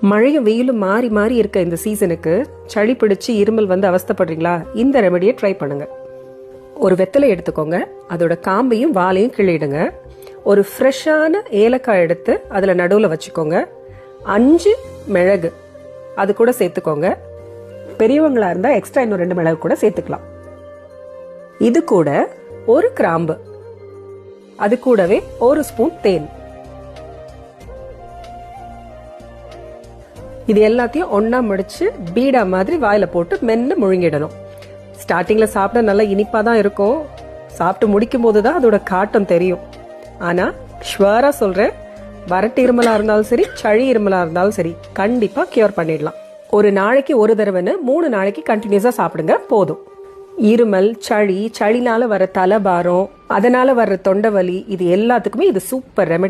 மழையும் வெயிலும் மாறி மாறி இருக்க இந்த சீசனுக்கு சளி பிடிச்சு இருமல் வந்து அவஸ்தைப்படுறீங்களா? இந்த ரெமடியை ட்ரை பண்ணுங்க. ஒரு வெத்தலை எடுத்துக்கோங்க, அதோட காம்பையும் வாலையும் கிள்ளிடுங்க. ஒரு ஃப்ரெஷ்ஷான ஏலக்காய் எடுத்து அதுல நடுவில் வச்சுக்கோங்க. 5 மிளகு அது கூட சேர்த்துக்கோங்க. பெரியவங்களா இருந்தா எக்ஸ்ட்ரா இன்னும் 2 மிளகு கூட சேர்த்துக்கலாம். இது கூட ஒரு கிராம்பு, அது கூடவே 1 ஸ்பூன் தேன். இது எல்லாத்தையும் ஒன்னா முடிச்சு பீடா மாதிரி வாயில போட்டு மென்னு முழுங்கிடணும். ஸ்டார்டிங்ல சாப்பிட நல்லா இனிப்பா தான் இருக்கும். சாப்பிட்டு முடிக்கும் போதுதான் அதோட காட்டம் தெரியும். ஆனா ஷுவரா சொல்றேன், வறட்டு இருமலா இருந்தாலும் சரி, சளி இருமலா இருந்தாலும் சரி, கண்டிப்பா கியூர் பண்ணிடலாம். ஒரு நாளைக்கு ஒரு தடவைன்னு 3 நாளைக்கு கண்டினியூஸா சாப்பிடுங்க, போதும். இருமல், சளினால வர தலைபாரம், அதனால வர்ற தொண்டை வலி, இது எல்லாத்துக்குமே இது சூப்பர் ரெமெடி.